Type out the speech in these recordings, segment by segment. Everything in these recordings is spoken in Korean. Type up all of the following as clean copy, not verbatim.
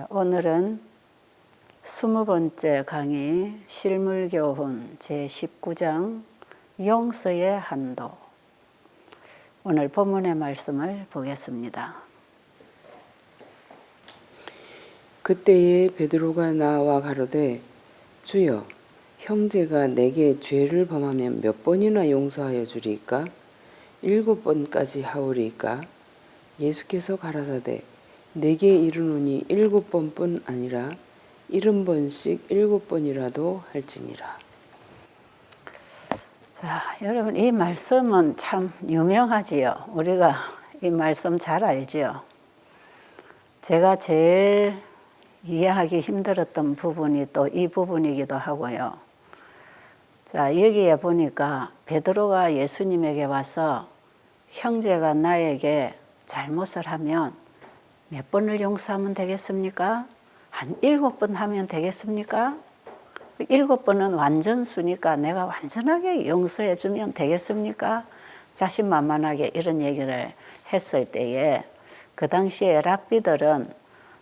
오늘은 20번째 강의 실물교훈 제19장 용서의 한도. 오늘 본문의 말씀을 보겠습니다. 그때에 베드로가 나와 가로되 주여 형제가 내게 죄를 범하면 몇 번이나 용서하여 주리이까? 7번까지 하오리이까? 예수께서 가라사대 내게 이르노니 7번뿐 아니라 70번씩 7번이라도 할지니라. 자, 여러분 이 말씀은 참 유명하지요. 우리가 이 말씀 잘 알지요. 제가 제일 이해하기 힘들었던 부분이 또 이 부분이기도 하고요. 자, 여기에 보니까 베드로가 예수님에게 와서 형제가 나에게 잘못을 하면 몇 번을 용서하면 되겠습니까? 한 7번 하면 되겠습니까? 7번은 완전수니까 내가 완전하게 용서해 주면 되겠습니까? 자신만만하게 이런 얘기를 했을 때에 그 당시에 랍비들은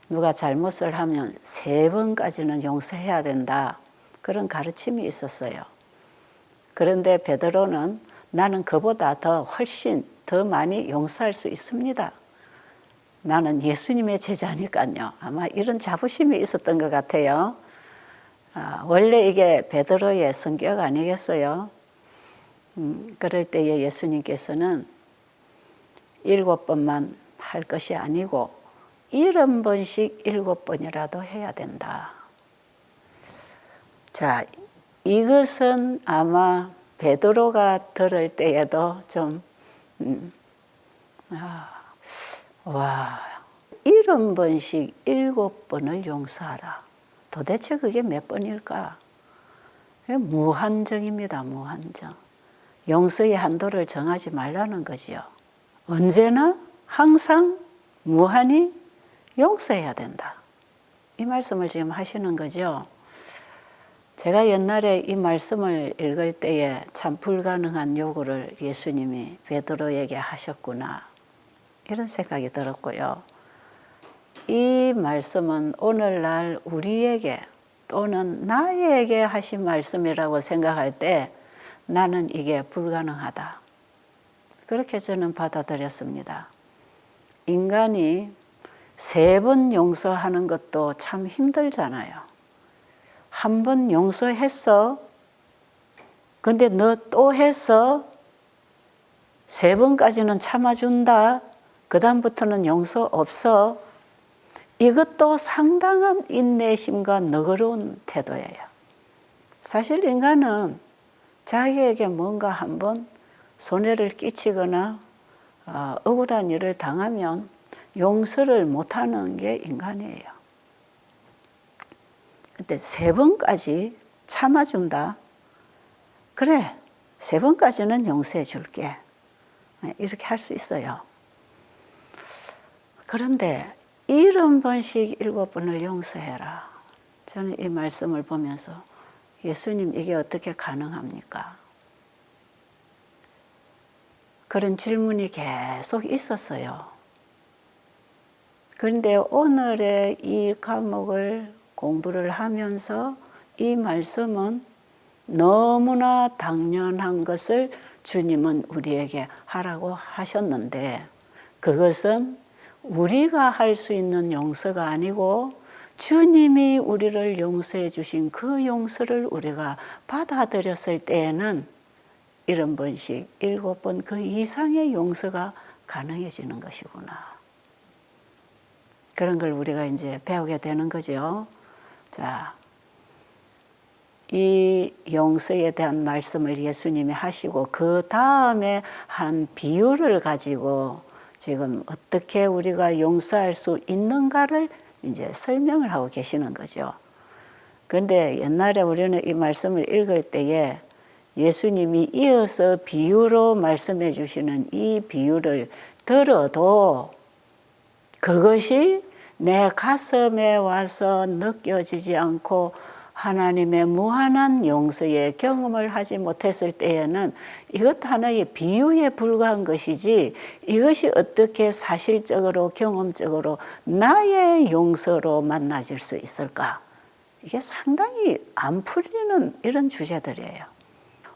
누가 잘못을 하면 3번까지는 용서해야 된다. 그런 가르침이 있었어요. 그런데 베드로는 나는 그보다 훨씬 더 많이 용서할 수 있습니다. 나는 예수님의 제자니까요. 아마 이런 자부심이 있었던 것 같아요. 원래 이게 베드로의 성격 아니겠어요? 그럴 때에 예수님께서는 7번만 할 것이 아니고 70번씩 7번이라도 해야 된다. 자, 이것은 아마 베드로가 들을 때에도 좀 와, 70번씩 7번을 용서하라. 도대체 그게 몇 번일까? 무한정입니다. 무한정. 용서의 한도를 정하지 말라는 거지요. 언제나 항상 무한히 용서해야 된다. 이 말씀을 지금 하시는 거죠. 제가 옛날에 이 말씀을 읽을 때에 참 불가능한 요구를 예수님이 베드로에게 하셨구나. 이런 생각이 들었고요. 이 말씀은 오늘날 우리에게 또는 나에게 하신 말씀이라고 생각할 때 나는 이게 불가능하다. 그렇게 저는 받아들였습니다. 인간이 3번 용서하는 것도 참 힘들잖아요. 한 번 용서했어. 근데 너 또 했어. 3번까지는 참아준다. 그 다음부터는 용서 없어. 이것도 상당한 인내심과 너그러운 태도예요. 사실 인간은 자기에게 뭔가 한번 손해를 끼치거나 억울한 일을 당하면 용서를 못하는 게 인간이에요. 근데 3번까지 참아준다. 그래, 3번까지는 용서해 줄게. 이렇게 할 수 있어요. 그런데 70번씩 7번을 용서해라. 저는 이 말씀을 보면서 예수님 이게 어떻게 가능합니까? 그런 질문이 계속 있었어요. 그런데 오늘의 이 과목을 공부를 하면서 이 말씀은 너무나 당연한 것을 주님은 우리에게 하라고 하셨는데 그것은 우리가 할 수 있는 용서가 아니고 주님이 우리를 용서해 주신 그 용서를 우리가 받아들였을 때에는 70번씩 7번 그 이상의 용서가 가능해지는 것이구나. 그런 걸 우리가 이제 배우게 되는 거죠. 자, 이 용서에 대한 말씀을 예수님이 하시고 그 다음에 한 비유를 가지고 지금 어떻게 우리가 용서할 수 있는가를 이제 설명을 하고 계시는 거죠. 그런데 옛날에 우리는 이 말씀을 읽을 때에 예수님이 이어서 비유로 말씀해 주시는 이 비유를 들어도 그것이 내 가슴에 와서 느껴지지 않고 하나님의 무한한 용서의 경험을 하지 못했을 때에는 이것 하나의 비유에 불과한 것이지 이것이 어떻게 사실적으로 경험적으로 나의 용서로 만나질 수 있을까? 이게 상당히 안 풀리는 이런 주제들이에요.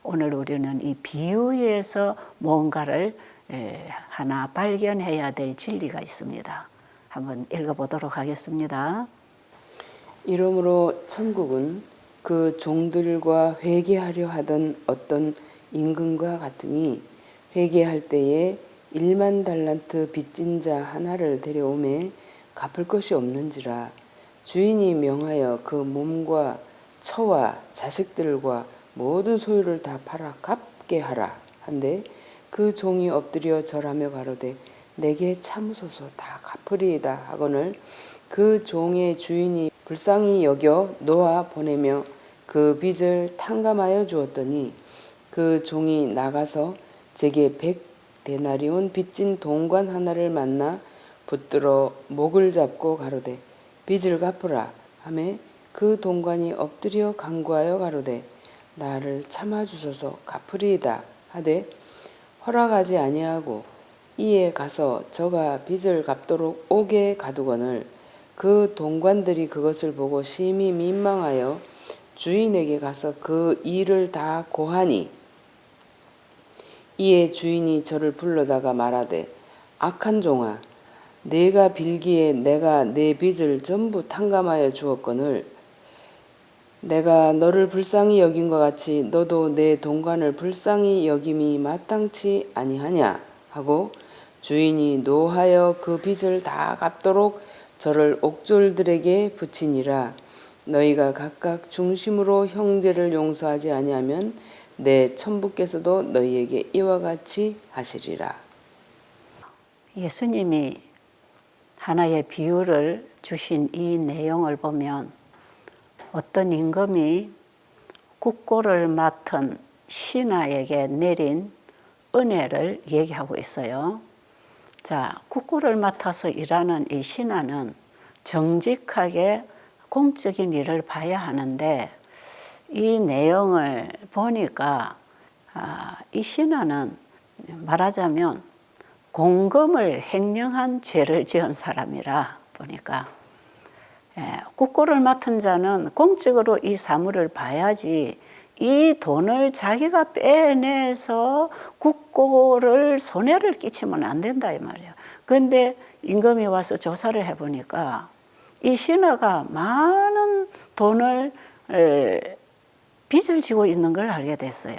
오늘 우리는 이 비유에서 뭔가를 하나 발견해야 될 진리가 있습니다. 한번 읽어보도록 하겠습니다. 이러므로 천국은 그 종들과 회개하려 하던 어떤 임금과 같으니 회개할 때에 1만 달란트 빚진 자 하나를 데려오매 갚을 것이 없는지라 주인이 명하여 그 몸과 처와 자식들과 모든 소유를 다 팔아 갚게 하라 한데 그 종이 엎드려 절하며 가로되 내게 참으소서 다 갚으리이다 하거늘 그 종의 주인이 불쌍히 여겨 놓아 보내며 그 빚을 탕감하여 주었더니 그 종이 나가서 제게 100데나리온 빚진 동관 하나를 만나 붙들어 목을 잡고 가로되 빚을 갚으라 하매 그 동관이 엎드려 간구하여 가로되 나를 참아주소서 갚으리이다 하되 허락하지 아니하고 이에 가서 저가 빚을 갚도록 옥에 가두거늘 그 동관들이 그것을 보고 심히 민망하여 주인에게 가서 그 일을 다 고하니 이에 주인이 저를 불러다가 말하되 악한 종아 내가 빌기에 내가 내 빚을 전부 탕감하여 주었거늘 내가 너를 불쌍히 여김과 같이 너도 내 동관을 불쌍히 여김이 마땅치 아니하냐 하고 주인이 노하여 그 빚을 다 갚도록 저를 옥졸들에게 붙이니라. 너희가 각각 중심으로 형제를 용서하지 아니하면 내 천부께서도 너희에게 이와 같이 하시리라. 예수님이 하나의 비유를 주신 이 내용을 보면 어떤 임금이 국고를 맡은 신하에게 내린 은혜를 얘기하고 있어요. 자, 국고를 맡아서 일하는 이 신하는 정직하게 공적인 일을 봐야 하는데 이 내용을 보니까 이 신하는 말하자면 공금을 횡령한 죄를 지은 사람이라 보니까 국고를 맡은 자는 공적으로 이 사물을 봐야지 이 돈을 자기가 빼내서 국고를 손해를 끼치면 안 된다 이 말이야. 그런데 임금이 와서 조사를 해보니까 이 신하가 많은 돈을 빚을 지고 있는 걸 알게 됐어요.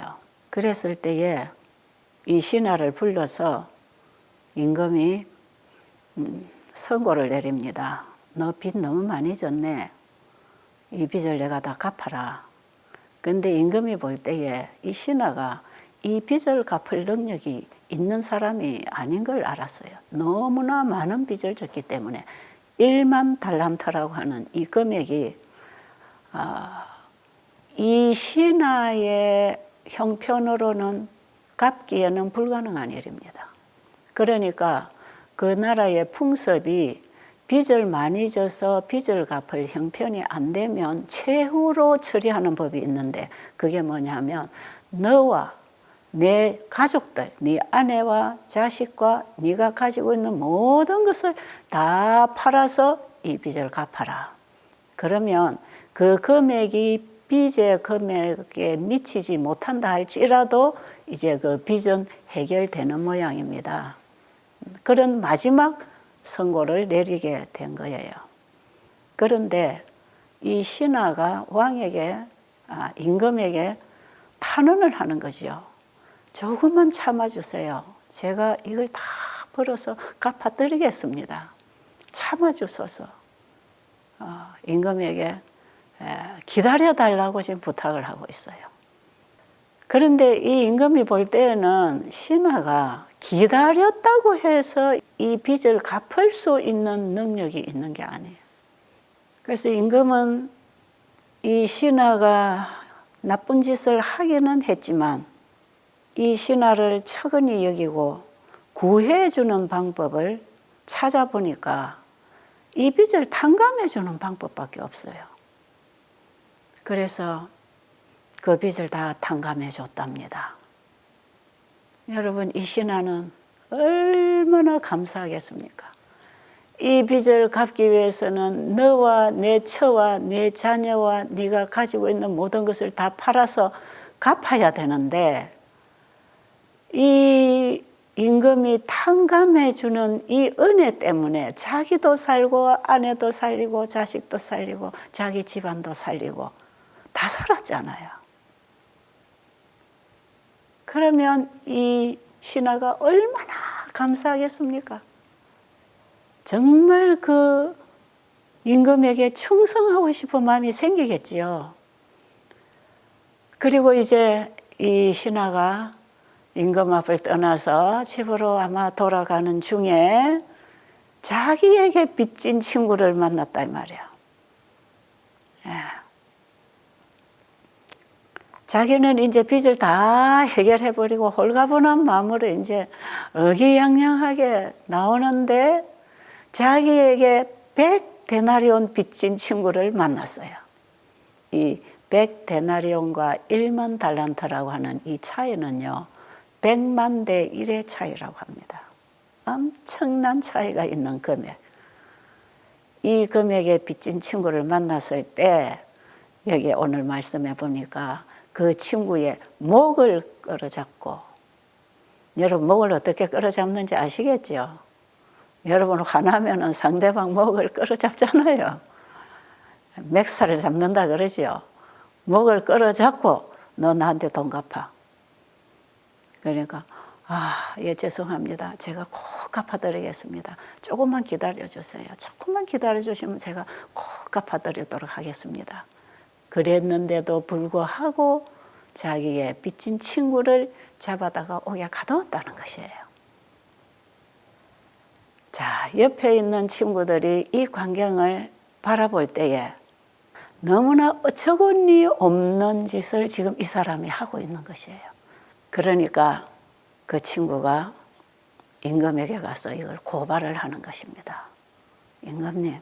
그랬을 때에 이 신하를 불러서 임금이 선고를 내립니다. 너 빚 너무 많이 졌네. 이 빚을 내가 다 갚아라. 근데 임금이 볼 때에 이 신하가 이 빚을 갚을 능력이 있는 사람이 아닌 걸 알았어요. 너무나 많은 빚을 졌기 때문에 1만 달란트라고 하는 이 금액이 이 신하의 형편으로는 갚기에는 불가능한 일입니다. 그러니까 그 나라의 풍습이 빚을 많이 져서 빚을 갚을 형편이 안 되면 최후로 처리하는 법이 있는데 그게 뭐냐면 너와 내 가족들, 네 아내와 자식과 네가 가지고 있는 모든 것을 다 팔아서 이 빚을 갚아라. 그러면 그 금액이 빚의 금액에 미치지 못한다 할지라도 이제 그 빚은 해결되는 모양입니다. 그런 마지막 선고를 내리게 된 거예요. 그런데 이 신하가 왕에게, 임금에게 탄원을 하는 거죠. 조금만 참아주세요. 제가 이걸 다 벌어서 갚아드리겠습니다. 참아주소서. 임금에게 기다려달라고 지금 부탁을 하고 있어요. 그런데 이 임금이 볼 때에는 신하가 기다렸다고 해서 이 빚을 갚을 수 있는 능력이 있는 게 아니에요. 그래서 임금은 이 신하가 나쁜 짓을 하기는 했지만 이 신하를 척은히 여기고 구해주는 방법을 찾아보니까 이 빚을 탕감해주는 방법밖에 없어요. 그래서 그 빚을 다 탕감해 줬답니다. 여러분, 이 신하는 얼마나 감사하겠습니까? 이 빚을 갚기 위해서는 너와 내 처와 내 자녀와 네가 가지고 있는 모든 것을 다 팔아서 갚아야 되는데, 이 임금이 탕감해 주는 이 은혜 때문에 자기도 살고 아내도 살리고 자식도 살리고 자기 집안도 살리고 다 살았잖아요. 그러면 이 신하가 얼마나 감사하겠습니까? 정말 그 임금에게 충성하고 싶은 마음이 생기겠지요. 그리고 이제 이 신하가 임금 앞을 떠나서 집으로 아마 돌아가는 중에 자기에게 빚진 친구를 만났다 이 말이야. 예. 자기는 이제 빚을 다 해결해버리고 홀가분한 마음으로 이제 의기양양하게 나오는데 자기에게 100데나리온 빚진 친구를 만났어요. 이 100데나리온과 1만 달란트라고 하는 이 차이는요, 100만 대 1의 차이라고 합니다. 엄청난 차이가 있는 금액. 이 금액에 빚진 친구를 만났을 때 여기 오늘 말씀해 보니까 그 친구의 목을 끌어잡고, 여러분 목을 어떻게 끌어잡는지 아시겠죠? 여러분 화나면 상대방 목을 끌어잡잖아요. 맥살을 잡는다 그러죠. 목을 끌어잡고 너 나한테 돈 갚아. 그러니까 예, 죄송합니다. 제가 꼭 갚아드리겠습니다. 조금만 기다려주세요. 조금만 기다려주시면 제가 꼭 갚아드리도록 하겠습니다. 그랬는데도 불구하고 자기의 빚진 친구를 잡아다가 옥에 가두었다는 것이에요. 자, 옆에 있는 친구들이 이 광경을 바라볼 때에 너무나 어처구니 없는 짓을 지금 이 사람이 하고 있는 것이에요. 그러니까 그 친구가 임금에게 가서 이걸 고발을 하는 것입니다. 임금님,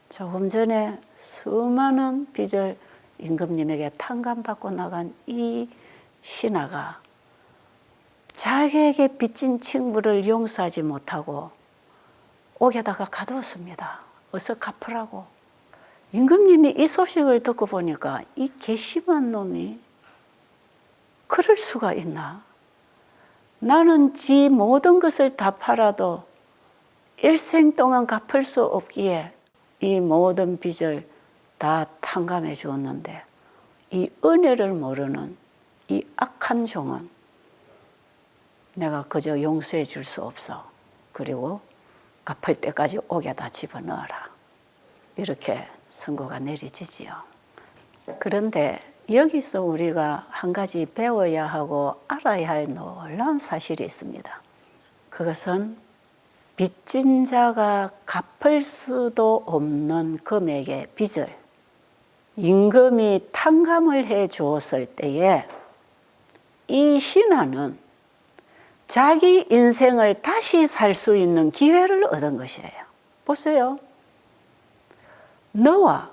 조금 전에 수많은 빚을 임금님에게 탕감받고 나간 이 신하가 자기에게 빚진 친구를 용서하지 못하고 옥에다가 가두었습니다. 어서 갚으라고. 임금님이 이 소식을 듣고 보니까 이 괘씸한 놈이 그럴 수가 있나? 나는 지 모든 것을 다 팔아도 일생 동안 갚을 수 없기에 이 모든 빚을 다 탕감해 주었는데 이 은혜를 모르는 이 악한 종은 내가 그저 용서해 줄 수 없어. 그리고 갚을 때까지 옥에다 집어넣어라. 이렇게 선고가 내려지지요. 그런데 여기서 우리가 한 가지 배워야 하고 알아야 할 놀라운 사실이 있습니다. 그것은 빚진 자가 갚을 수도 없는 금액의 빚을 임금이 탕감을 해 주었을 때에 이 신하는 자기 인생을 다시 살 수 있는 기회를 얻은 것이에요. 보세요. 너와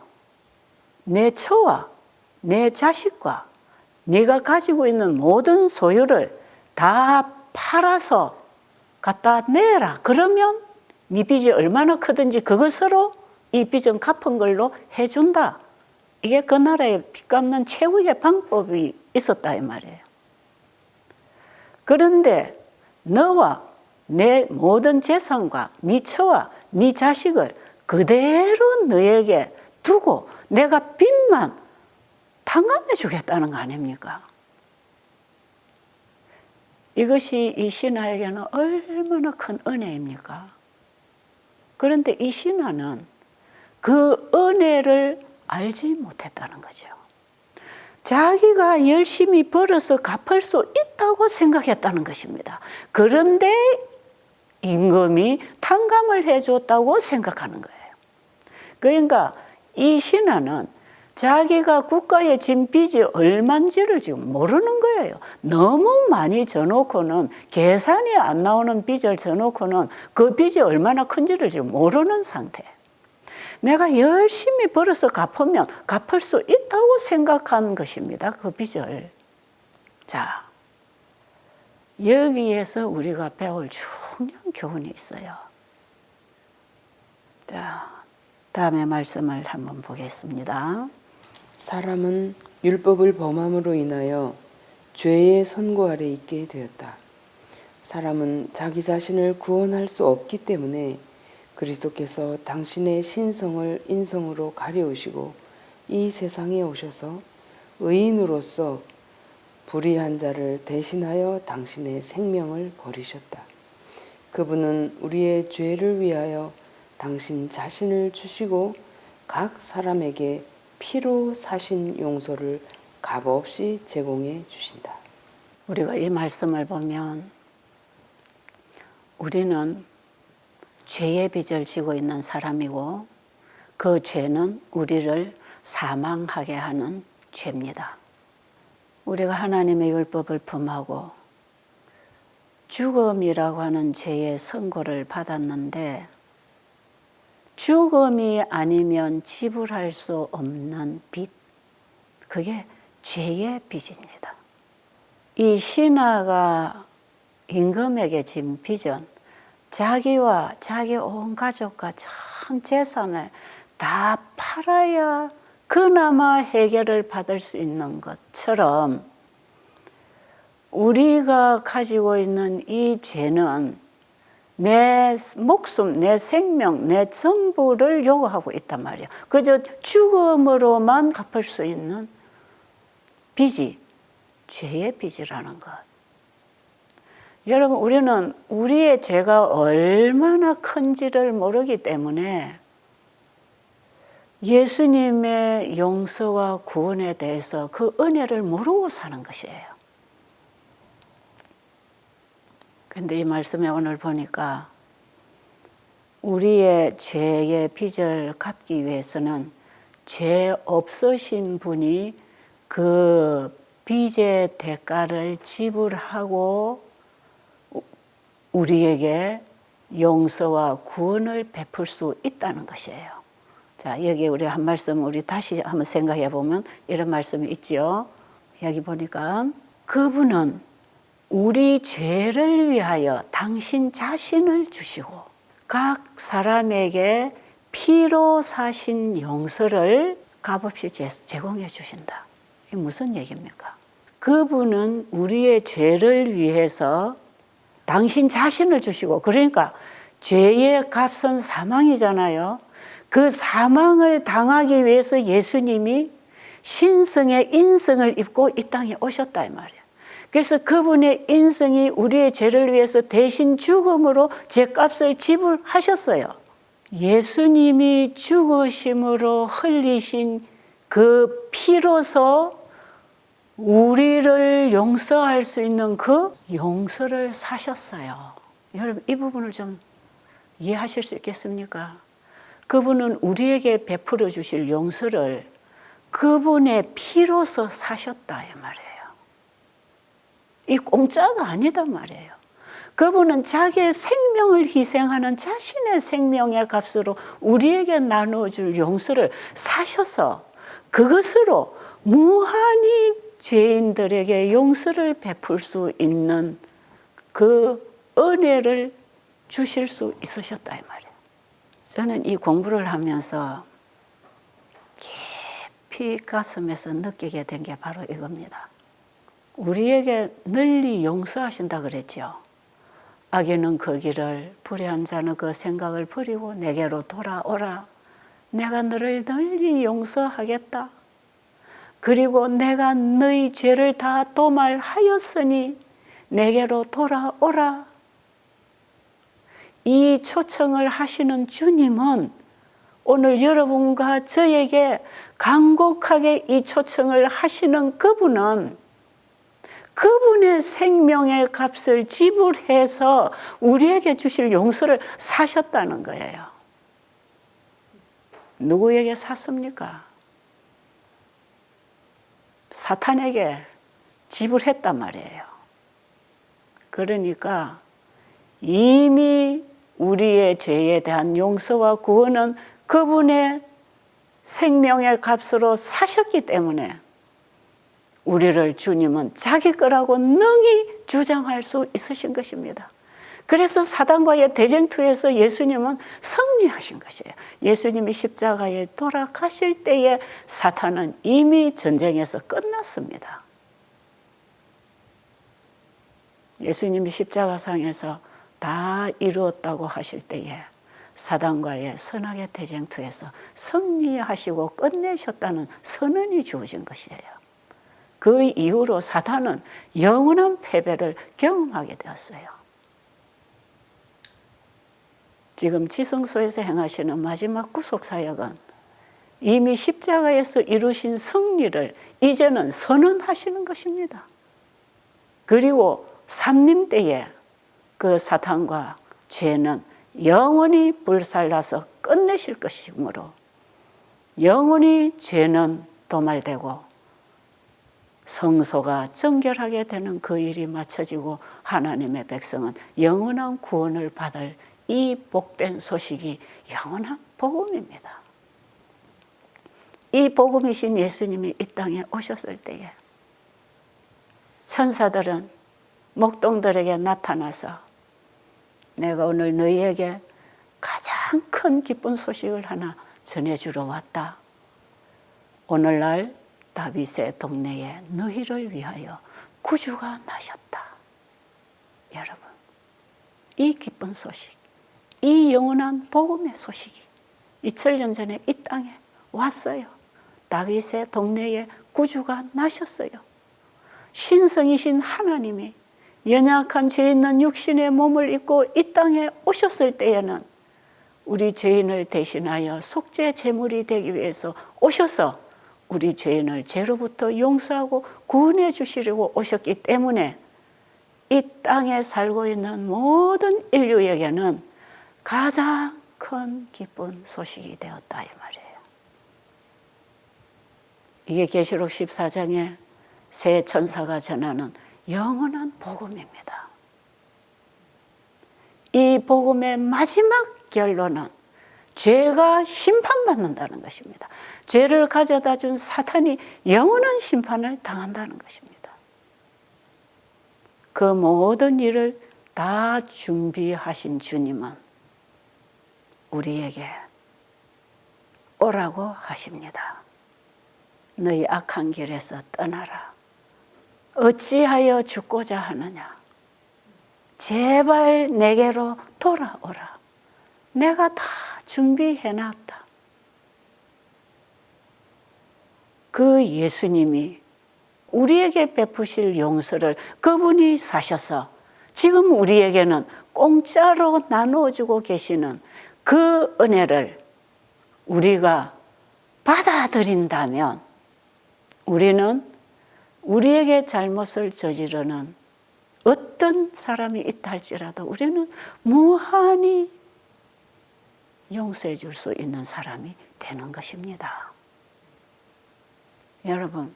내 처와 내 자식과 네가 가지고 있는 모든 소유를 다 팔아서 갖다 내라. 그러면 네 빚이 얼마나 크든지 그것으로 이 빚은 갚은 걸로 해준다. 이게 그 나라의 빚 갚는 최후의 방법이 있었다 이 말이에요. 그런데 너와 내 모든 재산과 네 처와 네 자식을 그대로 너에게 두고 내가 빚만 탕감해 주겠다는 거 아닙니까? 이것이 이 신하에게는 얼마나 큰 은혜입니까? 그런데 이 신하는 그 은혜를 알지 못했다는 거죠. 자기가 열심히 벌어서 갚을 수 있다고 생각했다는 것입니다. 그런데 임금이 탕감을 해줬다고 생각하는 거예요. 그러니까 이 신하는 자기가 국가에 진 빚이 얼마인지를 지금 모르는 거예요. 너무 많이 져놓고는 계산이 안 나오는 빚을 져놓고는 그 빚이 얼마나 큰지를 지금 모르는 상태. 내가 열심히 벌어서 갚으면 갚을 수 있다고 생각한 것입니다. 그 빚을. 자, 여기에서 우리가 배울 중요한 교훈이 있어요. 자, 다음에 말씀을 한번 보겠습니다. 사람은 율법을 범함으로 인하여 죄의 선고 아래 있게 되었다. 사람은 자기 자신을 구원할 수 없기 때문에 그리스도께서 당신의 신성을 인성으로 가려우시고 이 세상에 오셔서 의인으로서 불의한 자를 대신하여 당신의 생명을 버리셨다. 그분은 우리의 죄를 위하여 당신 자신을 주시고 각 사람에게 피로 사신 용서를 값없이 제공해 주신다. 우리가 이 말씀을 보면 우리는 죄의 빚을 지고 있는 사람이고 그 죄는 우리를 사망하게 하는 죄입니다. 우리가 하나님의 율법을 범하고 죽음이라고 하는 죄의 선고를 받았는데 죽음이 아니면 지불할 수 없는 빚, 그게 죄의 빚입니다. 이 신하가 임금에게 진 빚은 자기와 자기 온 가족과 전 재산을 다 팔아야 그나마 해결을 받을 수 있는 것처럼 우리가 가지고 있는 이 죄는 내 목숨, 내 생명, 내 전부를 요구하고 있단 말이에요. 그저 죽음으로만 갚을 수 있는 빚이 죄의 빚이라는 것. 여러분, 우리는 우리의 죄가 얼마나 큰지를 모르기 때문에 예수님의 용서와 구원에 대해서 그 은혜를 모르고 사는 것이에요. 근데 이 말씀에 오늘 보니까 우리의 죄의 빚을 갚기 위해서는 죄 없으신 분이 그 빚의 대가를 지불하고 우리에게 용서와 구원을 베풀 수 있다는 것이에요. 자, 여기 우리 한 말씀 우리 다시 한번 생각해 보면 이런 말씀이 있죠. 여기 보니까 그분은 우리 죄를 위하여 당신 자신을 주시고 각 사람에게 피로 사신 용서를 값없이 제공해 주신다. 이게 무슨 얘기입니까? 그분은 우리의 죄를 위해서 당신 자신을 주시고, 그러니까 죄의 값은 사망이잖아요. 그 사망을 당하기 위해서 예수님이 신성의 인성을 입고 이 땅에 오셨다 이 말이에요. 그래서 그분의 인성이 우리의 죄를 위해서 대신 죽음으로 죄값을 지불하셨어요. 예수님이 죽으심으로 흘리신 그 피로서 우리를 용서할 수 있는 그 용서를 사셨어요. 여러분, 이 부분을 좀 이해하실 수 있겠습니까? 그분은 우리에게 베풀어 주실 용서를 그분의 피로서 사셨다 이 말이에요. 이 공짜가 아니다 말이에요. 그분은 자기의 생명을 희생하는 자신의 생명의 값으로 우리에게 나눠줄 용서를 사셔서 그것으로 무한히 죄인들에게 용서를 베풀 수 있는 그 은혜를 주실 수 있으셨다 이 말이에요. 저는 이 공부를 하면서 깊이 가슴에서 느끼게 된 게 바로 이겁니다. 우리에게 널리 용서하신다 그랬죠. 악인은 그 길을, 불의한 자는 그 생각을 버리고 내게로 돌아오라. 내가 너를 널리 용서하겠다. 그리고 내가 너희 죄를 다 도말하였으니 내게로 돌아오라. 이 초청을 하시는 주님은 오늘 여러분과 저에게 간곡하게 이 초청을 하시는 그분은 그분의 생명의 값을 지불해서 우리에게 주실 용서를 사셨다는 거예요. 누구에게 샀습니까? 사탄에게 지불했단 말이에요. 그러니까 이미 우리의 죄에 대한 용서와 구원은 그분의 생명의 값으로 사셨기 때문에 우리를 주님은 자기 거라고 능히 주장할 수 있으신 것입니다. 그래서 사단과의 대쟁투에서 예수님은 승리하신 것이에요. 예수님이 십자가에 돌아가실 때에 사탄은 이미 전쟁에서 끝났습니다. 예수님이 십자가상에서 다 이루었다고 하실 때에 사단과의 선악의 대쟁투에서 승리하시고 끝내셨다는 선언이 주어진 것이에요. 그 이후로 사탄은 영원한 패배를 경험하게 되었어요. 지금 지성소에서 행하시는 마지막 구속사역은 이미 십자가에서 이루신 승리를 이제는 선언하시는 것입니다. 그리고 삼림 때에 그 사탄과 죄는 영원히 불살라서 끝내실 것이므로 영원히 죄는 도말되고 성소가 정결하게 되는 그 일이 마쳐지고 하나님의 백성은 영원한 구원을 받을 이 복된 소식이 영원한 복음입니다. 이 복음이신 예수님이 이 땅에 오셨을 때에 천사들은 목동들에게 나타나서 내가 오늘 너희에게 가장 큰 기쁜 소식을 하나 전해주러 왔다. 오늘날 다윗의 동네에 너희를 위하여 구주가 나셨다. 여러분, 이 기쁜 소식, 이 영원한 복음의 소식이 2000년 전에 이 땅에 왔어요. 다윗의 동네에 구주가 나셨어요. 신성이신 하나님이 연약한 죄 있는 육신의 몸을 입고 이 땅에 오셨을 때에는 우리 죄인을 대신하여 속죄 제물이 되기 위해서 오셔서 우리 죄인을 죄로부터 용서하고 구원해 주시려고 오셨기 때문에 이 땅에 살고 있는 모든 인류에게는 가장 큰 기쁜 소식이 되었다 이 말이에요. 이게 계시록 14장에 새 천사가 전하는 영원한 복음입니다. 이 복음의 마지막 결론은 죄가 심판받는다는 것입니다. 죄를 가져다 준 사탄이 영원한 심판을 당한다는 것입니다. 그 모든 일을 다 준비하신 주님은 우리에게 오라고 하십니다. 너희 악한 길에서 떠나라. 어찌하여 죽고자 하느냐. 제발 내게로 돌아오라. 내가 다 준비해놨다. 그 예수님이 우리에게 베푸실 용서를 그분이 사셔서 지금 우리에게는 공짜로 나누어주고 계시는 그 은혜를 우리가 받아들인다면 우리는 우리에게 잘못을 저지르는 어떤 사람이 있다 할지라도 우리는 무한히 용서해 줄 수 있는 사람이 되는 것입니다. 여러분,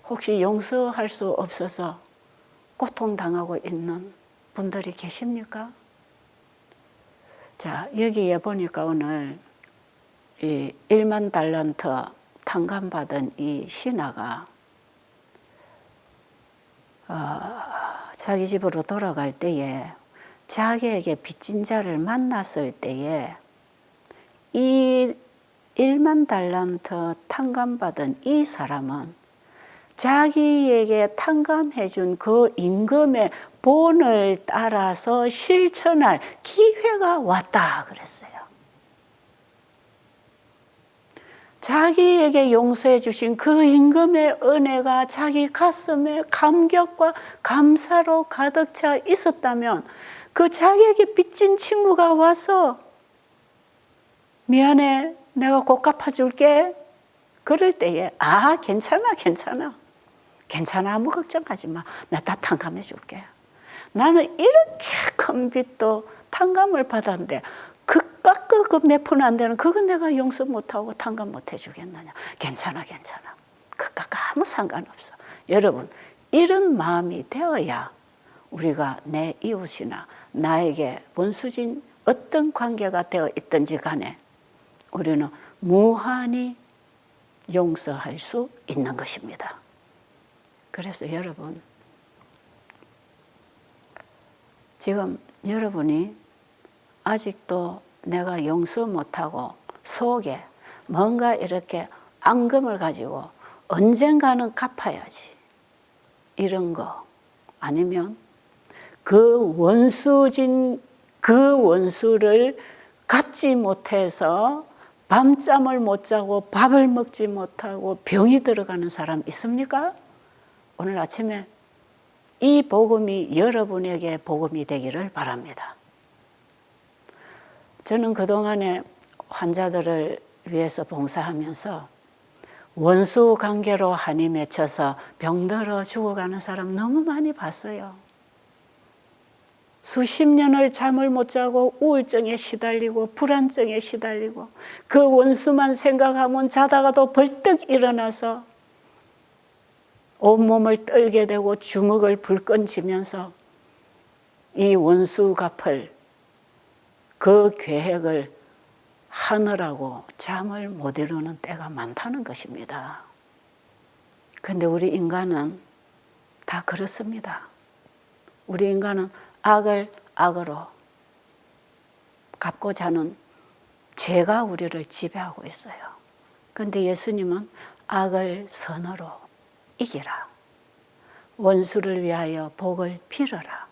혹시 용서할 수 없어서 고통당하고 있는 분들이 계십니까? 자, 여기에 보니까 오늘 이 1만 달란트 탕감받은 이 신하가 자기 집으로 돌아갈 때에 자기에게 빚진 자를 만났을 때에 이 1만 달란트 탕감받은 이 사람은 자기에게 탕감해 준 그 임금의 본을 따라서 실천할 기회가 왔다 그랬어요. 자기에게 용서해 주신 그 임금의 은혜가 자기 가슴에 감격과 감사로 가득 차 있었다면 그 자기에게 빚진 친구가 와서 미안해, 내가 곧 갚아줄게. 그럴 때에 괜찮아 아무 걱정하지 마. 나 다 탕감해 줄게. 나는 이렇게 큰 빚도 탕감을 받았는데 그깟 그 몇 푼 안 되는 그거 내가 용서 못하고 탕감 못 해주겠느냐. 괜찮아. 그깟 아무 상관없어. 여러분, 이런 마음이 되어야 우리가 내 이웃이나 나에게 원수진 어떤 관계가 되어 있든지 간에 우리는 무한히 용서할 수 있는 것입니다. 그래서 여러분, 지금 여러분이 아직도 내가 용서 못하고 속에 뭔가 이렇게 앙금을 가지고 언젠가는 갚아야지 이런 거, 아니면 그 원수를 갚지 못해서 밤잠을 못 자고 밥을 먹지 못하고 병이 들어가는 사람 있습니까? 오늘 아침에 이 복음이 여러분에게 복음이 되기를 바랍니다. 저는 그동안에 환자들을 위해서 봉사하면서 원수 관계로 한이 맺혀서 병들어 죽어가는 사람 너무 많이 봤어요. 수십 년을 잠을 못 자고 우울증에 시달리고 불안증에 시달리고 그 원수만 생각하면 자다가도 벌떡 일어나서 온몸을 떨게 되고 주먹을 불끈 쥐면서 이 원수 갚을 그 계획을 하느라고 잠을 못 이루는 때가 많다는 것입니다. 그런데 우리 인간은 다 그렇습니다. 우리 인간은 악을 악으로 갚고자 하는 죄가 우리를 지배하고 있어요. 그런데 예수님은 악을 선으로 이기라. 원수를 위하여 복을 빌어라.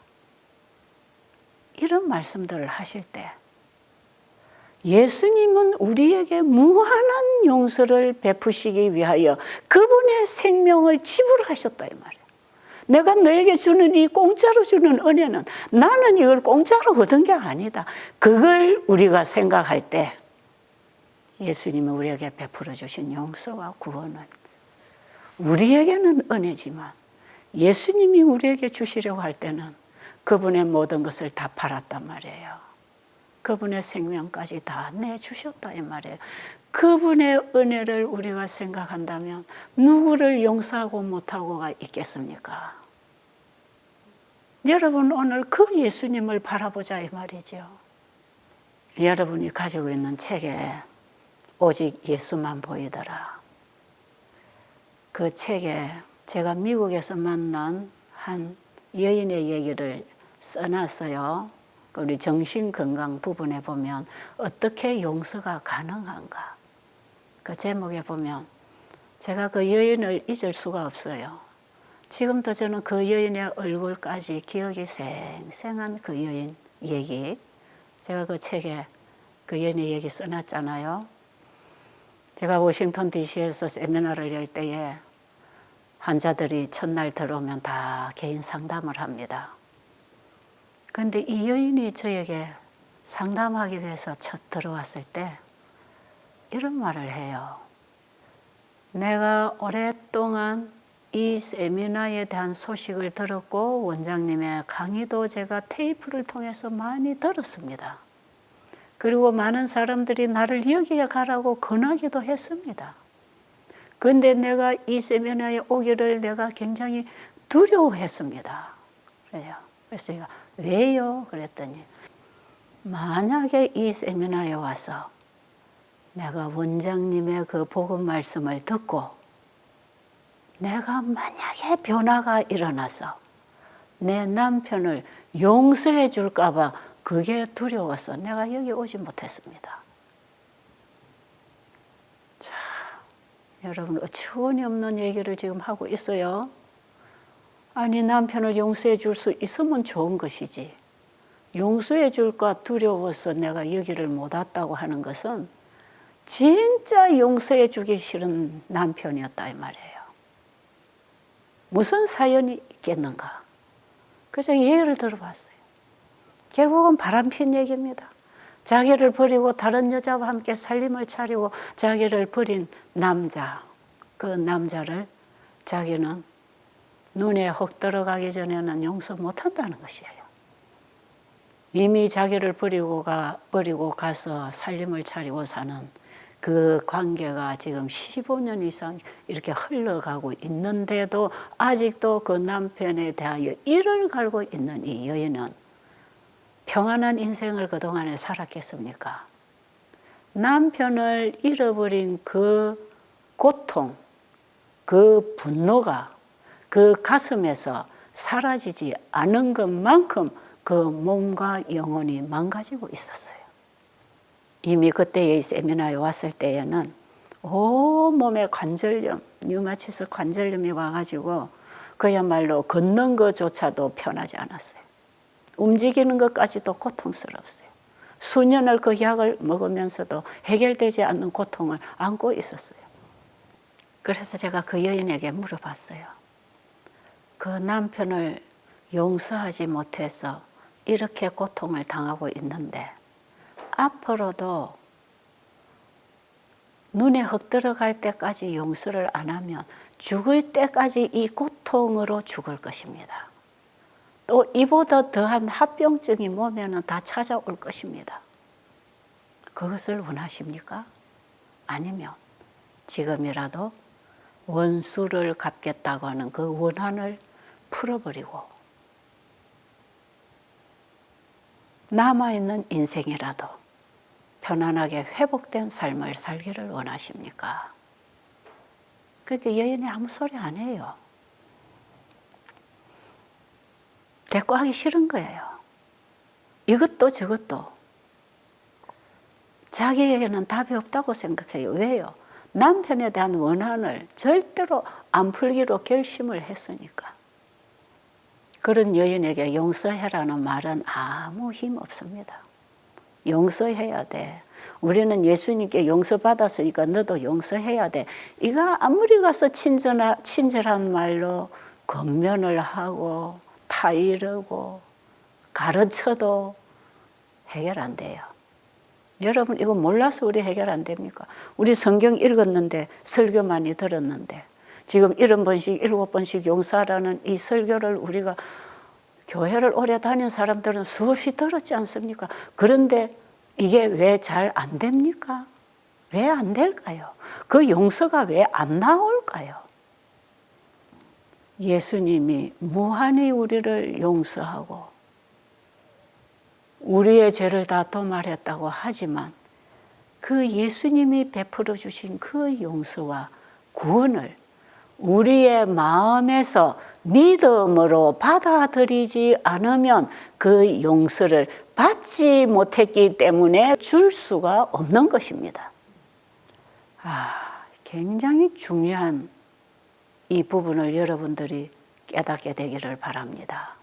이런 말씀들을 하실 때 예수님은 우리에게 무한한 용서를 베푸시기 위하여 그분의 생명을 지불하셨다 이 말이에요. 내가 너에게 주는 이 공짜로 주는 은혜는 나는 이걸 공짜로 얻은 게 아니다. 그걸 우리가 생각할 때 예수님이 우리에게 베풀어 주신 용서와 구원은 우리에게는 은혜지만 예수님이 우리에게 주시려고 할 때는 그분의 모든 것을 다 팔았단 말이에요. 그분의 생명까지 다 내주셨다 이 말이에요. 그분의 은혜를 우리가 생각한다면 누구를 용서하고 못하고가 있겠습니까? 여러분 오늘 그 예수님을 바라보자 이 말이죠. 여러분이 가지고 있는 책에 오직 예수만 보이더라. 그 책에 제가 미국에서 만난 한 여인의 얘기를 써놨어요. 우리 정신건강 부분에 보면 어떻게 용서가 가능한가. 그 제목에 보면 제가 그 여인을 잊을 수가 없어요. 지금도 저는 그 여인의 얼굴까지 기억이 생생한 그 여인 얘기. 제가 그 책에 그 여인의 얘기 써놨잖아요. 제가 워싱턴 DC에서 세미나를 열 때에 환자들이 첫날 들어오면 다 개인 상담을 합니다. 그런데 이 여인이 저에게 상담하기 위해서 첫 들어왔을 때 이런 말을 해요. 내가 오랫동안 이 세미나에 대한 소식을 들었고 원장님의 강의도 제가 테이프를 통해서 많이 들었습니다. 그리고 많은 사람들이 나를 여기에 가라고 권하기도 했습니다. 그런데 내가 이 세미나에 오기를 내가 굉장히 두려워했습니다. 그래요. 그래서 제가 왜요? 그랬더니 만약에 이 세미나에 와서 내가 원장님의 그 복음 말씀을 듣고 내가 만약에 변화가 일어나서 내 남편을 용서해 줄까 봐 그게 두려워서 내가 여기 오지 못했습니다. 자, 여러분 어처구니 없는 얘기를 지금 하고 있어요. 아니 남편을 용서해 줄 수 있으면 좋은 것이지 용서해 줄까 두려워서 내가 여기를 못 왔다고 하는 것은 진짜 용서해 주기 싫은 남편이었다 이 말이에요. 무슨 사연이 있겠는가. 그래서 예를 들어봤어요. 결국은 바람핀 얘기입니다. 자기를 버리고 다른 여자와 함께 살림을 차리고 자기를 버린 남자, 그 남자를 자기는 눈에 혹 들어가기 전에는 용서 못한다는 것이에요. 이미 자기를 버리고 가서 살림을 차리고 사는 그 관계가 지금 15년 이상 이렇게 흘러가고 있는데도 아직도 그 남편에 대하여 이를 갈고 있는 이 여인은 평안한 인생을 그동안에 살았겠습니까? 남편을 잃어버린 그 고통, 그 분노가 그 가슴에서 사라지지 않은 것만큼 그 몸과 영혼이 망가지고 있었어요. 이미 그때의 세미나에 왔을 때에는 온몸에 관절염, 류마티스 관절염이 와가지고 그야말로 걷는 것조차도 편하지 않았어요. 움직이는 것까지도 고통스러웠어요. 수년을 그 약을 먹으면서도 해결되지 않는 고통을 안고 있었어요. 그래서 제가 그 여인에게 물어봤어요. 그 남편을 용서하지 못해서 이렇게 고통을 당하고 있는데 앞으로도 눈에 흙 들어갈 때까지 용서를 안 하면 죽을 때까지 이 고통으로 죽을 것입니다. 또 이보다 더한 합병증이 몸에는 다 찾아올 것입니다. 그것을 원하십니까? 아니면 지금이라도 원수를 갚겠다고 하는 그 원한을 풀어버리고 남아있는 인생이라도 편안하게 회복된 삶을 살기를 원하십니까? 그러니까 여인이 아무 소리 안 해요. 대꾸하기 싫은 거예요. 이것도 저것도. 자기에게는 답이 없다고 생각해요. 왜요? 남편에 대한 원한을 절대로 안 풀기로 결심을 했으니까. 그런 여인에게 용서해라는 말은 아무 힘 없습니다. 용서해야 돼. 우리는 예수님께 용서받았으니까 너도 용서해야 돼. 이거 아무리 가서 친절한 말로 권면을 하고 타이르고 가르쳐도 해결 안 돼요. 여러분 이거 몰라서 우리 해결 안 됩니까? 우리 성경 읽었는데 설교 많이 들었는데 지금 70번씩 7번씩 용서하라는 이 설교를 우리가 교회를 오래 다닌 사람들은 수없이 들었지 않습니까? 그런데 이게 왜 잘 안 됩니까? 왜 안 될까요? 그 용서가 왜 안 나올까요? 예수님이 무한히 우리를 용서하고 우리의 죄를 다 도말했다고 하지만 그 예수님이 베풀어 주신 그 용서와 구원을 우리의 마음에서 믿음으로 받아들이지 않으면 그 용서를 받지 못했기 때문에 줄 수가 없는 것입니다. 굉장히 중요한 이 부분을 여러분들이 깨닫게 되기를 바랍니다.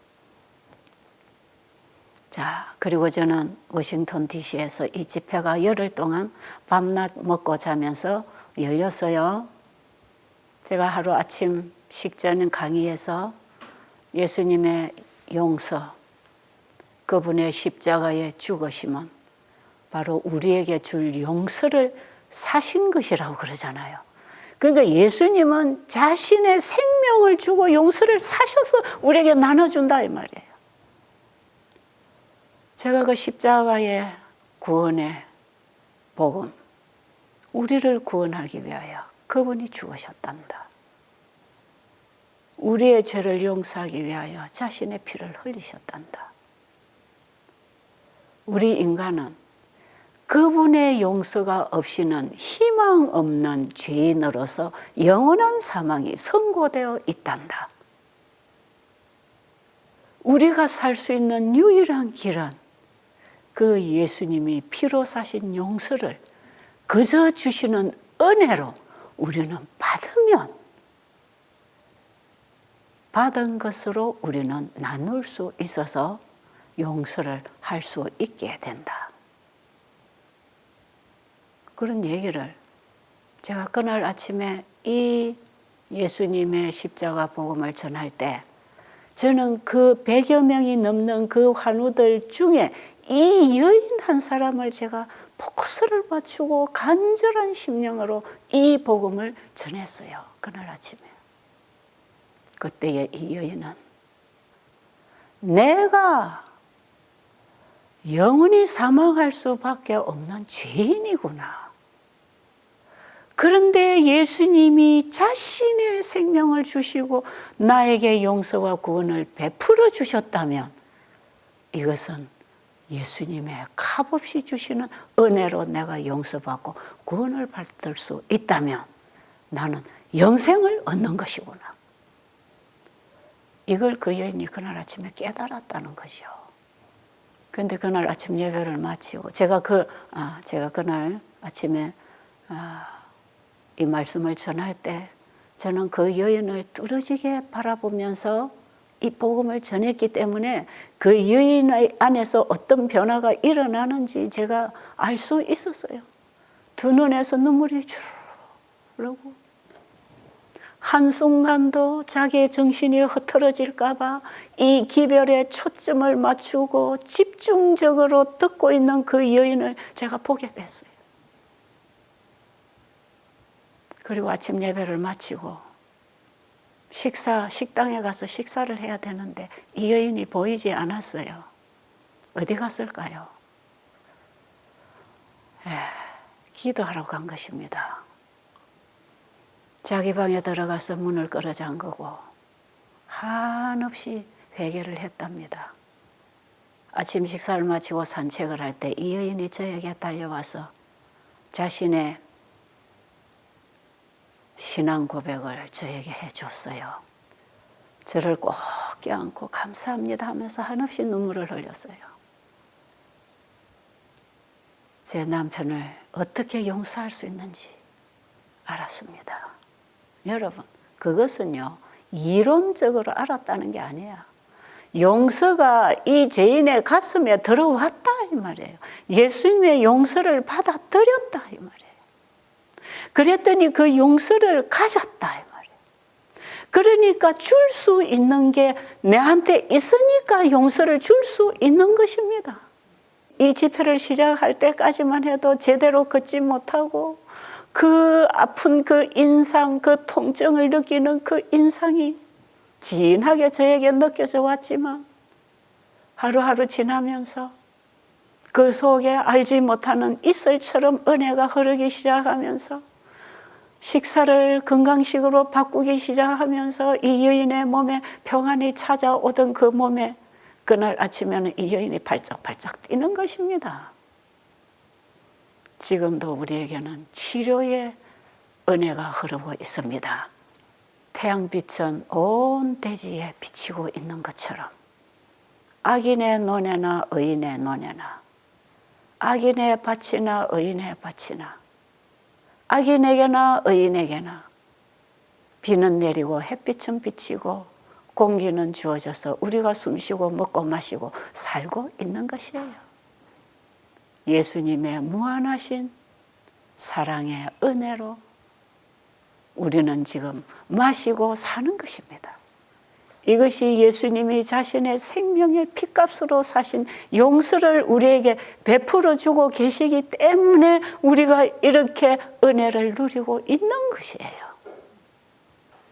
자, 그리고 저는 워싱턴 DC에서 이 집회가 열흘 동안 밤낮 먹고 자면서 열렸어요. 제가 하루 아침 식전 강의에서 예수님의 용서, 그분의 십자가의 죽으심은 바로 우리에게 줄 용서를 사신 것이라고 그러잖아요. 그러니까 예수님은 자신의 생명을 주고 용서를 사셔서 우리에게 나눠준다 이 말이에요. 제가 그 십자가의 구원의 복음, 우리를 구원하기 위하여 그분이 죽으셨단다. 우리의 죄를 용서하기 위하여 자신의 피를 흘리셨단다. 우리 인간은 그분의 용서가 없이는 희망 없는 죄인으로서 영원한 사망이 선고되어 있단다. 우리가 살 수 있는 유일한 길은 그 예수님이 피로 사신 용서를 그저 주시는 은혜로 우리는 받으면 받은 것으로 우리는 나눌 수 있어서 용서를 할 수 있게 된다. 그런 얘기를 제가 그날 아침에 이 예수님의 십자가 복음을 전할 때 저는 그 100여 명이 넘는 그 환우들 중에 이 여인 한 사람을 제가 포커스를 맞추고 간절한 심령으로 이 복음을 전했어요. 그날 아침에. 그때의 이 여인은 내가 영원히 사망할 수밖에 없는 죄인이구나. 그런데 예수님이 자신의 생명을 주시고 나에게 용서와 구원을 베풀어 주셨다면 이것은 예수님의 값없이 주시는 은혜로 내가 용서받고 구원을 받을 수 있다면 나는 영생을 얻는 것이구나. 이걸 그 여인이 그날 아침에 깨달았다는 것이요. 그런데 그날 아침 예배를 마치고 제가 그날 아침에 이 말씀을 전할 때 저는 그 여인을 뚫어지게 바라보면서 이 복음을 전했기 때문에 그 여인 안에서 어떤 변화가 일어나는지 제가 알 수 있었어요. 두 눈에서 눈물이 주르르고 한순간도 자기의 정신이 흐트러질까 봐 이 기별에 초점을 맞추고 집중적으로 듣고 있는 그 여인을 제가 보게 됐어요. 그리고 아침 예배를 마치고 식당에 가서 식사를 해야 되는데 이 여인이 보이지 않았어요. 어디 갔을까요? 기도하러 간 것입니다. 자기 방에 들어가서 문을 끌어 잠그고 한없이 회개를 했답니다. 아침 식사를 마치고 산책을 할 때 이 여인이 저에게 달려와서 자신의 신앙 고백을 저에게 해줬어요. 저를 꼭 껴안고 감사합니다 하면서 한없이 눈물을 흘렸어요. 제 남편을 어떻게 용서할 수 있는지 알았습니다. 여러분, 그것은요, 이론적으로 알았다는 게 아니야. 용서가 이 죄인의 가슴에 들어왔다 이 말이에요. 예수님의 용서를 받아들였다 이 말이에요. 그랬더니 그 용서를 가졌다 이 말이에요. 그러니까 줄 수 있는 게 내한테 있으니까 용서를 줄 수 있는 것입니다. 이 집회를 시작할 때까지만 해도 제대로 걷지 못하고 그 아픈 그 인상, 그 통증을 느끼는 그 인상이 진하게 저에게 느껴져 왔지만 하루하루 지나면서 그 속에 알지 못하는 이슬처럼 은혜가 흐르기 시작하면서 식사를 건강식으로 바꾸기 시작하면서 이 여인의 몸에 평안이 찾아오던 그 몸에 그날 아침에는 이 여인이 발짝발짝 뛰는 것입니다. 지금도 우리에게는 치료의 은혜가 흐르고 있습니다. 태양빛은 온 대지에 비치고 있는 것처럼 악인의 논에나 의인의 논에나 악인의 밭이나 의인의 밭이나 악인에게나 의인에게나 비는 내리고 햇빛은 비치고 공기는 주어져서 우리가 숨쉬고 먹고 마시고 살고 있는 것이에요. 예수님의 무한하신 사랑의 은혜로 우리는 지금 마시고 사는 것입니다. 이것이 예수님이 자신의 생명의 피값으로 사신 용서를 우리에게 베풀어 주고 계시기 때문에 우리가 이렇게 은혜를 누리고 있는 것이에요.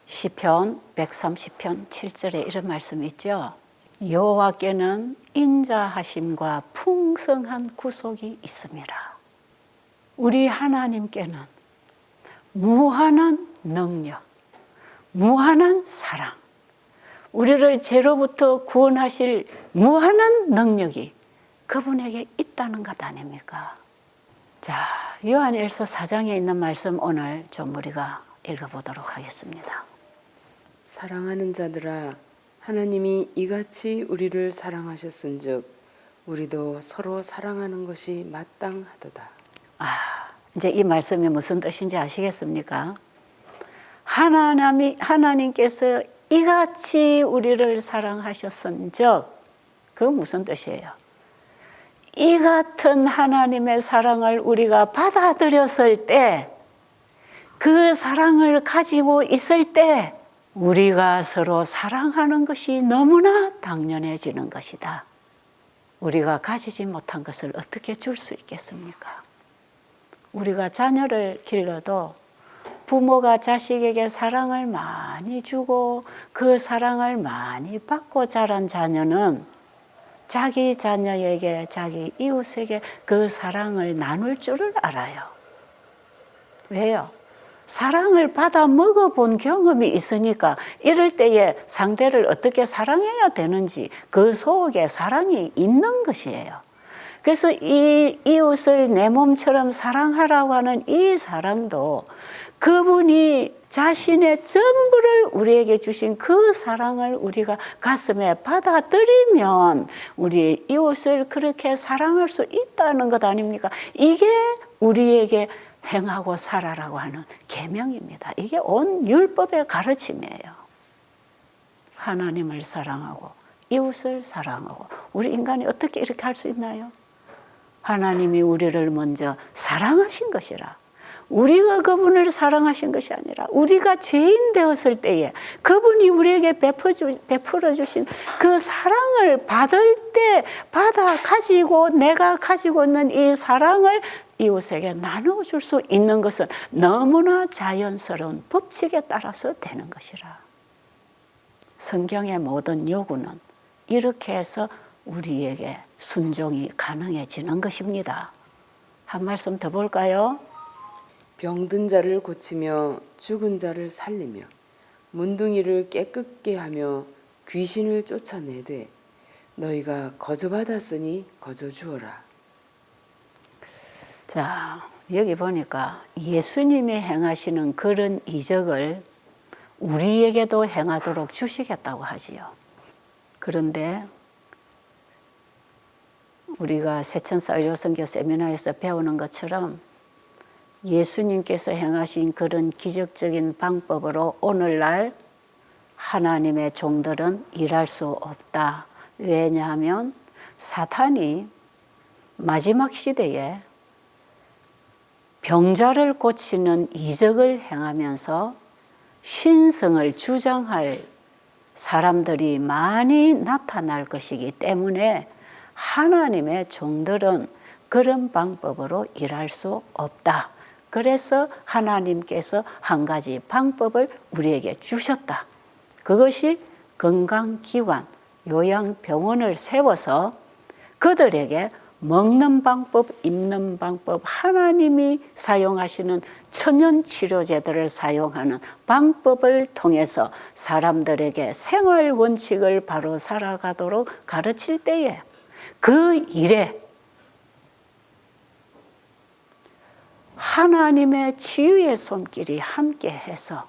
시편 130편 7절에 이런 말씀이 있죠. 여호와께는 인자하심과 풍성한 구속이 있습니다. 우리 하나님께는 무한한 능력, 무한한 사랑, 우리를 죄로부터 구원하실 무한한 능력이 그분에게 있다는 것 아닙니까? 자, 요한일서 4장에 있는 말씀 오늘 좀 우리가 읽어보도록 하겠습니다. 사랑하는 자들아, 하나님이 이같이 우리를 사랑하셨은즉 우리도 서로 사랑하는 것이 마땅하도다. 이제 이 말씀이 무슨 뜻인지 아시겠습니까? 하나님께서 이같이 우리를 사랑하셨은즉 그 무슨 뜻이에요? 이 같은 하나님의 사랑을 우리가 받아들였을 때, 그 사랑을 가지고 있을 때 우리가 서로 사랑하는 것이 너무나 당연해지는 것이다. 우리가 가지지 못한 것을 어떻게 줄 수 있겠습니까? 우리가 자녀를 길러도 부모가 자식에게 사랑을 많이 주고 그 사랑을 많이 받고 자란 자녀는 자기 자녀에게, 자기 이웃에게 그 사랑을 나눌 줄을 알아요. 왜요? 사랑을 받아 먹어본 경험이 있으니까 이럴 때에 상대를 어떻게 사랑해야 되는지 그 속에 사랑이 있는 것이에요. 그래서 이 이웃을 내 몸처럼 사랑하라고 하는 이 사랑도 그분이 자신의 전부를 우리에게 주신 그 사랑을 우리가 가슴에 받아들이면 우리 이웃을 그렇게 사랑할 수 있다는 것 아닙니까? 이게 우리에게 행하고 살아라고 하는 계명입니다. 이게 온 율법의 가르침이에요. 하나님을 사랑하고 이웃을 사랑하고 우리 인간이 어떻게 이렇게 할 수 있나요? 하나님이 우리를 먼저 사랑하신 것이라. 우리가 그분을 사랑하신 것이 아니라 우리가 죄인 되었을 때에 그분이 우리에게 베풀어 주신 그 사랑을 받을 때 받아 가지고 내가 가지고 있는 이 사랑을 이웃에게 나눠줄 수 있는 것은 너무나 자연스러운 법칙에 따라서 되는 것이라. 성경의 모든 요구는 이렇게 해서 우리에게 순종이 가능해지는 것입니다. 한 말씀 더 볼까요? 병든 자를 고치며 죽은 자를 살리며 문둥이를 깨끗게 하며 귀신을 쫓아내되 너희가 거저 받았으니 거저 주어라. 자, 여기 보니까 예수님이 행하시는 그런 이적을 우리에게도 행하도록 주시겠다고 하지요. 그런데 우리가 세천사의료선교 세미나에서 배우는 것처럼 예수님께서 행하신 그런 기적적인 방법으로 오늘날 하나님의 종들은 일할 수 없다. 왜냐하면 사탄이 마지막 시대에 병자를 고치는 이적을 행하면서 신성을 주장할 사람들이 많이 나타날 것이기 때문에 하나님의 종들은 그런 방법으로 일할 수 없다. 그래서 하나님께서 한 가지 방법을 우리에게 주셨다. 그것이 건강기관, 요양병원을 세워서 그들에게 먹는 방법, 입는 방법, 하나님이 사용하시는 천연치료제들을 사용하는 방법을 통해서 사람들에게 생활 원칙을 바로 살아가도록 가르칠 때에 그 일에 하나님의 치유의 손길이 함께해서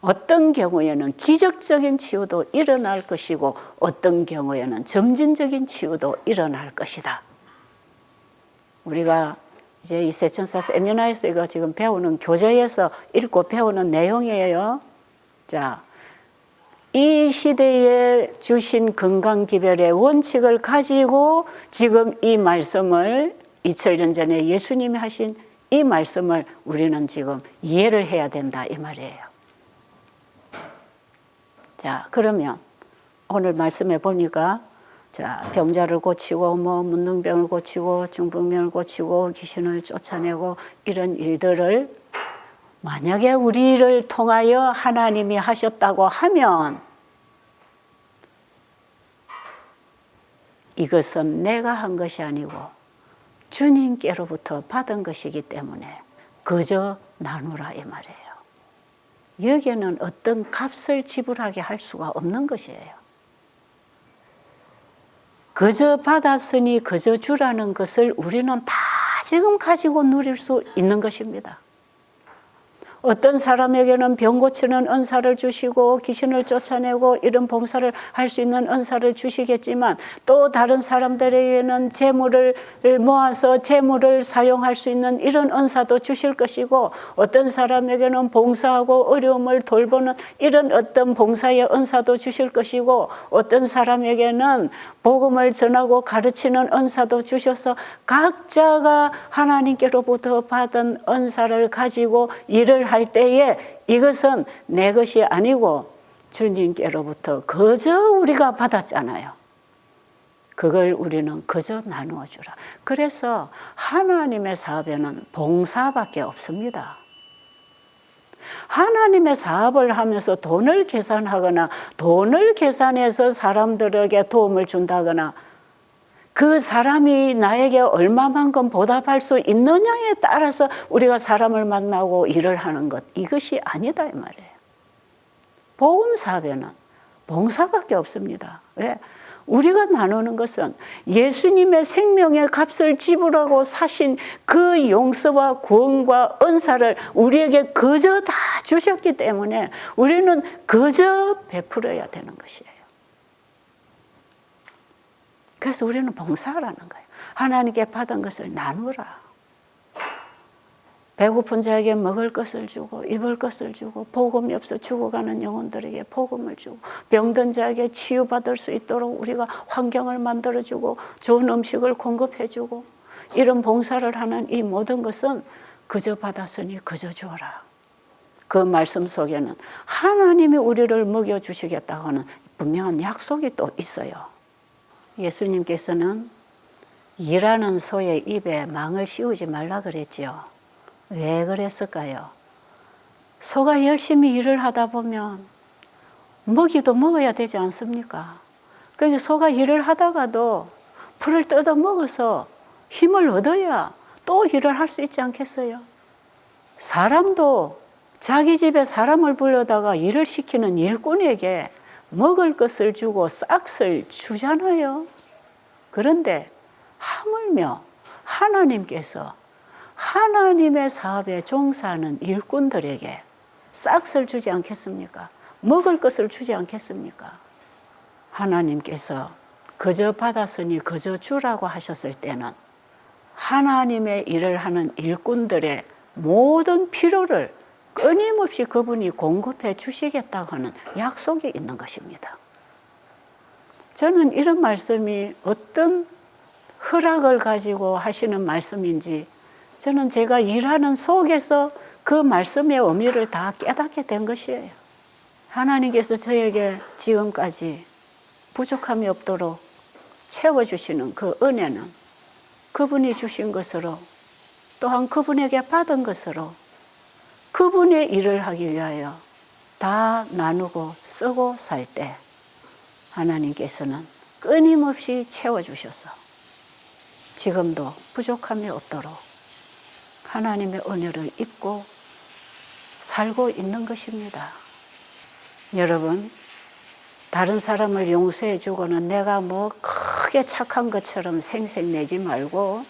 어떤 경우에는 기적적인 치유도 일어날 것이고 어떤 경우에는 점진적인 치유도 일어날 것이다. 우리가 이제 이 세천사 세미나에서 이거 지금 배우는 교재에서 읽고 배우는 내용이에요. 자, 이 시대에 주신 건강기별의 원칙을 가지고 지금 이 말씀을 2000년 전에 예수님이 하신 이 말씀을 우리는 지금 이해를 해야 된다 이 말이에요. 자, 그러면 오늘 말씀해 보니까 자, 병자를 고치고 문둥병을 고치고 중풍병을 고치고 귀신을 쫓아내고 이런 일들을 만약에 우리를 통하여 하나님이 하셨다고 하면 이것은 내가 한 것이 아니고 주님께로부터 받은 것이기 때문에 그저 나누라 이 말이에요. 여기에는 어떤 값을 지불하게 할 수가 없는 것이에요. 그저 받았으니 그저 주라는 것을 우리는 다 지금 가지고 누릴 수 있는 것입니다. 어떤 사람에게는 병 고치는 은사를 주시고 귀신을 쫓아내고 이런 봉사를 할 수 있는 은사를 주시겠지만 또 다른 사람들에게는 재물을 모아서 재물을 사용할 수 있는 이런 은사도 주실 것이고 어떤 사람에게는 봉사하고 어려움을 돌보는 이런 어떤 봉사의 은사도 주실 것이고 어떤 사람에게는 복음을 전하고 가르치는 은사도 주셔서 각자가 하나님께로부터 받은 은사를 가지고 일을 할 때에 이것은 내 것이 아니고 주님께로부터 그저 우리가 받았잖아요. 그걸 우리는 그저 나누어 주라. 그래서 하나님의 사업에는 봉사밖에 없습니다. 하나님의 사업을 하면서 돈을 계산하거나 돈을 계산해서 사람들에게 도움을 준다거나 그 사람이 나에게 얼마만큼 보답할 수 있느냐에 따라서 우리가 사람을 만나고 일을 하는 것 이것이 아니다 이 말이에요. 복음 사업에는 봉사밖에 없습니다. 왜? 우리가 나누는 것은 예수님의 생명의 값을 지불하고 사신 그 용서와 구원과 은사를 우리에게 그저 다 주셨기 때문에 우리는 그저 베풀어야 되는 것이에요. 그래서 우리는 봉사하라는 거예요. 하나님께 받은 것을 나누라. 배고픈 자에게 먹을 것을 주고 입을 것을 주고 복음이 없어 죽어가는 영혼들에게 복음을 주고 병든 자에게 치유받을 수 있도록 우리가 환경을 만들어주고 좋은 음식을 공급해주고 이런 봉사를 하는 이 모든 것은 그저 받았으니 그저 주어라. 그 말씀 속에는 하나님이 우리를 먹여주시겠다고 하는 분명한 약속이 또 있어요. 예수님께서는 일하는 소의 입에 망을 씌우지 말라 그랬지요. 왜 그랬을까요? 소가 열심히 일을 하다 보면 먹이도 먹어야 되지 않습니까? 그러니까 소가 일을 하다가도 풀을 뜯어 먹어서 힘을 얻어야 또 일을 할 수 있지 않겠어요? 사람도 자기 집에 사람을 불러다가 일을 시키는 일꾼에게 먹을 것을 주고 싹을 주잖아요. 그런데 하물며 하나님께서 하나님의 사업에 종사하는 일꾼들에게 싹을 주지 않겠습니까? 먹을 것을 주지 않겠습니까? 하나님께서 그저 받았으니 그저 주라고 하셨을 때는 하나님의 일을 하는 일꾼들의 모든 필요를 끊임없이 그분이 공급해 주시겠다고 하는 약속이 있는 것입니다. 저는 이런 말씀이 어떤 허락을 가지고 하시는 말씀인지 저는 제가 일하는 속에서 그 말씀의 의미를 다 깨닫게 된 것이에요. 하나님께서 저에게 지금까지 부족함이 없도록 채워주시는 그 은혜는 그분이 주신 것으로 또한 그분에게 받은 것으로 그분의 일을 하기 위하여 다 나누고 쓰고 살 때 하나님께서는 끊임없이 채워주셔서 지금도 부족함이 없도록 하나님의 은혜를 입고 살고 있는 것입니다. 여러분, 다른 사람을 용서해 주고는 내가 뭐 크게 착한 것처럼 생색내지 말고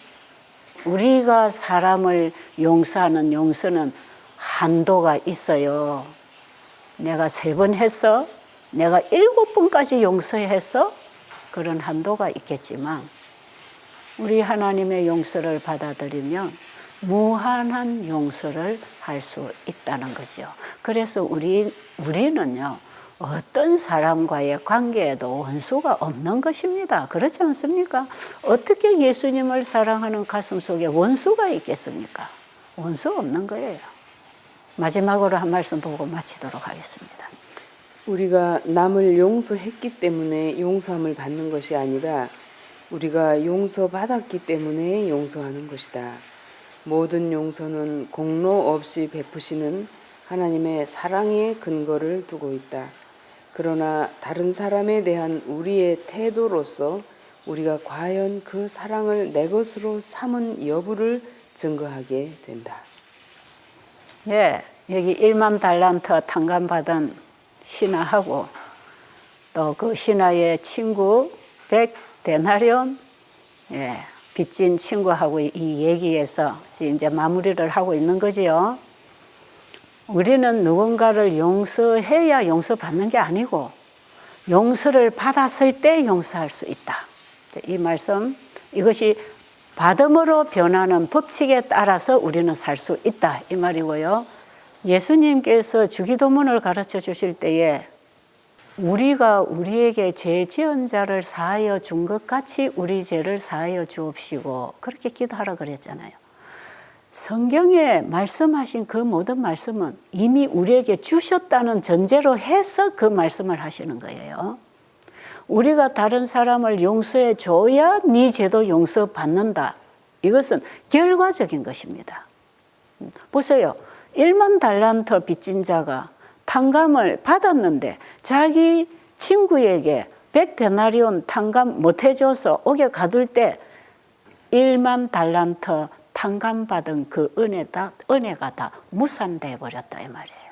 우리가 사람을 용서하는 용서는 한도가 있어요. 내가 3번 했어? 내가 7번까지 용서했어? 그런 한도가 있겠지만 우리 하나님의 용서를 받아들이면 무한한 용서를 할 수 있다는 거죠. 그래서 우리는요, 어떤 사람과의 관계에도 원수가 없는 것입니다. 그렇지 않습니까? 어떻게 예수님을 사랑하는 가슴 속에 원수가 있겠습니까? 원수 없는 거예요. 마지막으로 한 말씀 보고 마치도록 하겠습니다. 우리가 남을 용서했기 때문에 용서함을 받는 것이 아니라 우리가 용서받았기 때문에 용서하는 것이다. 모든 용서는 공로 없이 베푸시는 하나님의 사랑의 근거를 두고 있다. 그러나 다른 사람에 대한 우리의 태도로서 우리가 과연 그 사랑을 내 것으로 삼은 여부를 증거하게 된다. 예, 여기 1만 달란트 탕감받은 신하하고 또 그 신하의 친구 100데나리온 예, 빚진 친구하고 이 얘기에서 지금 이제 마무리를 하고 있는 거지요. 우리는 누군가를 용서해야 용서받는 게 아니고 용서를 받았을 때 용서할 수 있다. 이 말씀, 이것이 받음으로 변하는 법칙에 따라서 우리는 살 수 있다 이 말이고요. 예수님께서 주기도문을 가르쳐 주실 때에 우리가 우리에게 죄 지은 자를 사하여 준 것 같이 우리 죄를 사하여 주옵시고 그렇게 기도하라 그랬잖아요. 성경에 말씀하신 그 모든 말씀은 이미 우리에게 주셨다는 전제로 해서 그 말씀을 하시는 거예요. 우리가 다른 사람을 용서해 줘야 네 죄도 용서받는다. 이것은 결과적인 것입니다. 보세요. 1만 달란트 빚진 자가 탕감을 받았는데 자기 친구에게 100데나리온 탕감 못 해줘서 옥에 가둘 때 1만 달란트 탕감받은 그 은혜가 다 무산돼 버렸다 이 말이에요.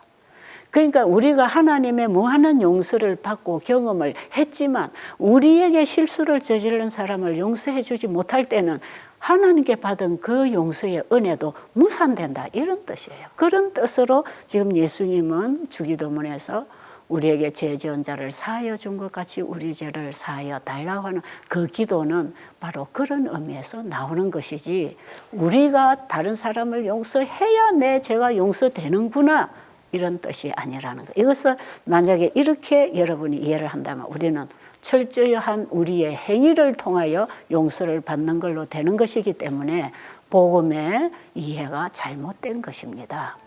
그러니까 우리가 하나님의 무한한 용서를 받고 경험을 했지만 우리에게 실수를 저지른 사람을 용서해 주지 못할 때는 하나님께 받은 그 용서의 은혜도 무산된다, 이런 뜻이에요. 그런 뜻으로 지금 예수님은 주기도문에서 우리에게 죄 지은 자를 사하여 준 것 같이 우리 죄를 사하여 달라고 하는 그 기도는 바로 그런 의미에서 나오는 것이지, 우리가 다른 사람을 용서해야 내 죄가 용서되는구나 이런 뜻이 아니라는 거. 이것을 만약에 이렇게 여러분이 이해를 한다면 우리는 철저한 우리의 행위를 통하여 용서를 받는 걸로 되는 것이기 때문에 복음의 이해가 잘못된 것입니다.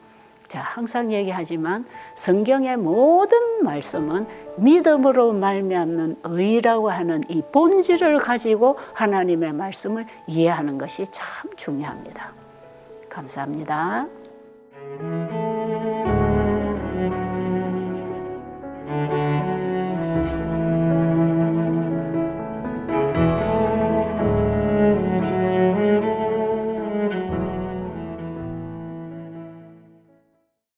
자, 항상 얘기하지만 성경의 모든 말씀은 믿음으로 말미암는 의라고 하는 이 본질을 가지고 하나님의 말씀을 이해하는 것이 참 중요합니다. 감사합니다.